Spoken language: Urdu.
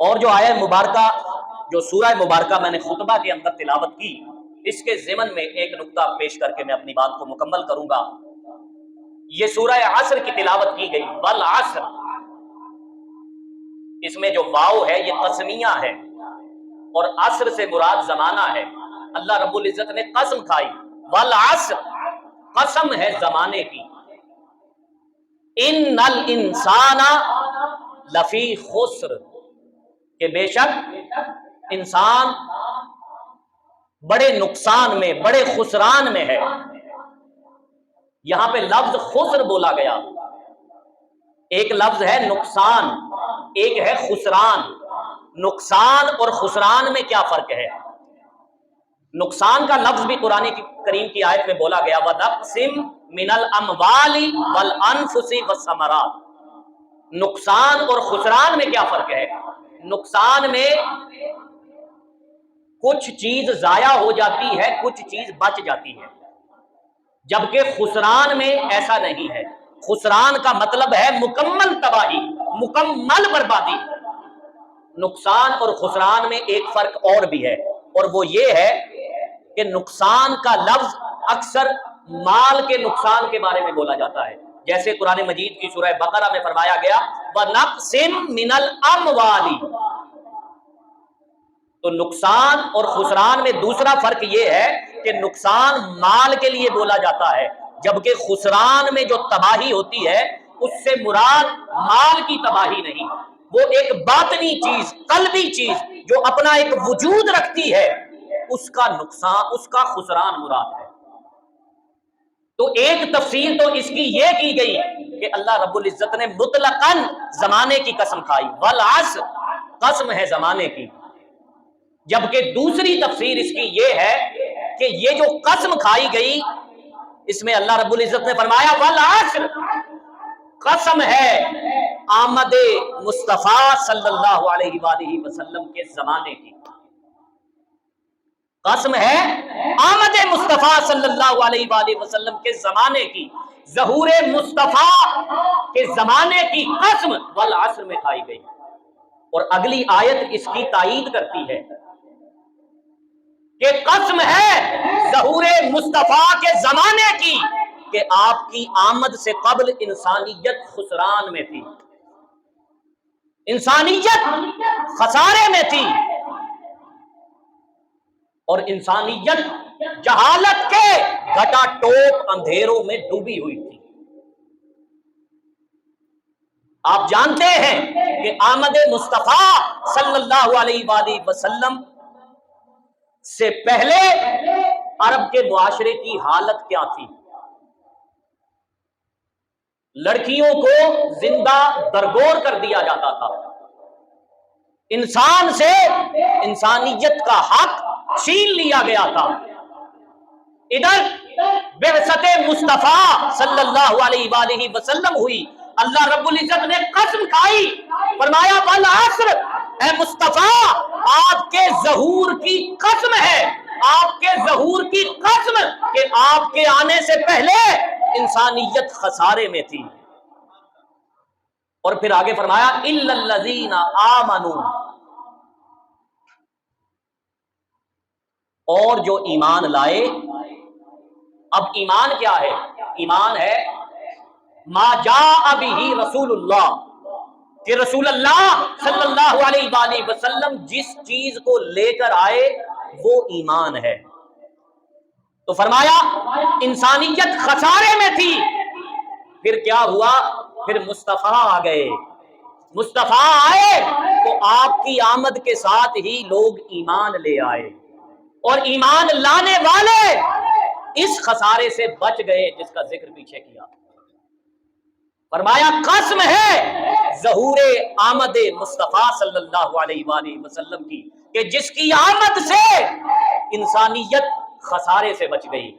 اور جو آیت مبارکہ جو سورہ مبارکہ میں نے خطبہ کے اندر تلاوت کی، اس کے ضمن میں ایک نقطہ پیش کر کے میں اپنی بات کو مکمل کروں گا۔ یہ سورہ عصر کی تلاوت کی گئی، والعصر، اس میں جو واو ہے یہ قسمیہ ہے، اور عصر سے مراد زمانہ ہے۔ اللہ رب العزت نے قسم کھائی، والعصر، قسم ہے زمانے کی، ان الانسان لفی خسر، کہ بے شک انسان بڑے نقصان میں، بڑے خسران میں ہے۔ یہاں پہ لفظ خسر بولا گیا، ایک لفظ ہے نقصان، ایک ہے خسران۔ نقصان اور خسران میں کیا فرق ہے؟ نقصان کا لفظ بھی قرآن کریم کی آیت میں بولا گیا، وَنَقْسِمْ مِنَ الْأَمْوَالِ وَالْأَنفُسِ وَالثَّمَرَاتِ۔ نقصان اور خسران میں کیا فرق ہے؟ نقصان میں کچھ چیز ضائع ہو جاتی ہے، کچھ چیز بچ جاتی ہے، جبکہ خسران میں ایسا نہیں ہے۔ خسران کا مطلب ہے مکمل تباہی، مکمل بربادی۔ نقصان اور خسران میں ایک فرق اور بھی ہے، اور وہ یہ ہے کہ نقصان کا لفظ اکثر مال کے نقصان کے بارے میں بولا جاتا ہے، جیسے قرآن مجید کی سورہ بقرہ میں فرمایا گیا وَنَقْسِمْ مِنَ الْأَمْوَالِ۔ تو نقصان اور خسران میں دوسرا فرق یہ ہے کہ نقصان مال کے لیے بولا جاتا ہے، جبکہ خسران میں جو تباہی ہوتی ہے اس سے مراد مال کی تباہی نہیں، وہ ایک باطنی چیز، قلبی چیز جو اپنا ایک وجود رکھتی ہے، اس کا نقصان، اس کا خسران مراد ہے۔ تو ایک تفسیر تو اس کی یہ کی گئی کہ اللہ رب العزت نے مطلقاً زمانے کی قسم کھائی، والعصر، قسم ہے زمانے کی، جبکہ دوسری تفسیر اس کی یہ ہے کہ یہ جو قسم کھائی گئی اس میں اللہ رب العزت نے فرمایا والعصر، قسم ہے آمد مصطفیٰ صلی اللہ علیہ وآلہ وسلم کے زمانے کی، قسم ہے آمد مصطفیٰ صلی اللہ علیہ وآلہ وسلم کے زمانے کی، ظہور مصطفیٰ کے زمانے کی قسم والعصر میں کھائی گئی۔ اور اگلی آیت اس کی تائید کرتی ہے کہ قسم ہے ظہور مصطفیٰ کے زمانے کی کہ آپ کی آمد سے قبل انسانیت خسران میں تھی، انسانیت خسارے میں تھی، اور انسانیت جہالت کے گھٹا ٹوپ اندھیروں میں ڈوبی ہوئی تھی۔ آپ جانتے ہیں کہ آمد مصطفیٰ صلی اللہ علیہ وآلہ وسلم سے پہلے عرب کے معاشرے کی حالت کیا تھی؟ لڑکیوں کو زندہ درگور کر دیا جاتا تھا، انسان سے انسانیت کا حق چھین لیا گیا تھا۔ ادھر بعثت مصطفیٰ صلی اللہ علیہ وآلہ وسلم ہوئی، اللہ رب العزت نے قسم کھائی، فرمایا والعصر، اے مصطفیٰ آپ کے ظہور کی قسم ہے، آپ کے ظہور کی قسم کہ آپ کے آنے سے پہلے انسانیت خسارے میں تھی۔ اور پھر آگے فرمایا الا الذین آمنوا، اور جو ایمان لائے۔ اب ایمان کیا ہے؟ ایمان ہے ما جاء بہ رسول اللہ، کہ رسول اللہ صلی اللہ علیہ وآلہ وسلم جس چیز کو لے کر آئے وہ ایمان ہے۔ تو فرمایا انسانیت خسارے میں تھی، پھر کیا ہوا؟ پھر مصطفیٰ آ گئے، مصطفیٰ آئے تو آپ کی آمد کے ساتھ ہی لوگ ایمان لے آئے، اور ایمان لانے والے اس خسارے سے بچ گئے جس کا ذکر پیچھے کیا۔ فرمایا قسم ہے ظہور آمد مصطفیٰ صلی اللہ علیہ وآلہ وسلم کی کہ جس کی آمد سے انسانیت خسارے سے بچ گئی۔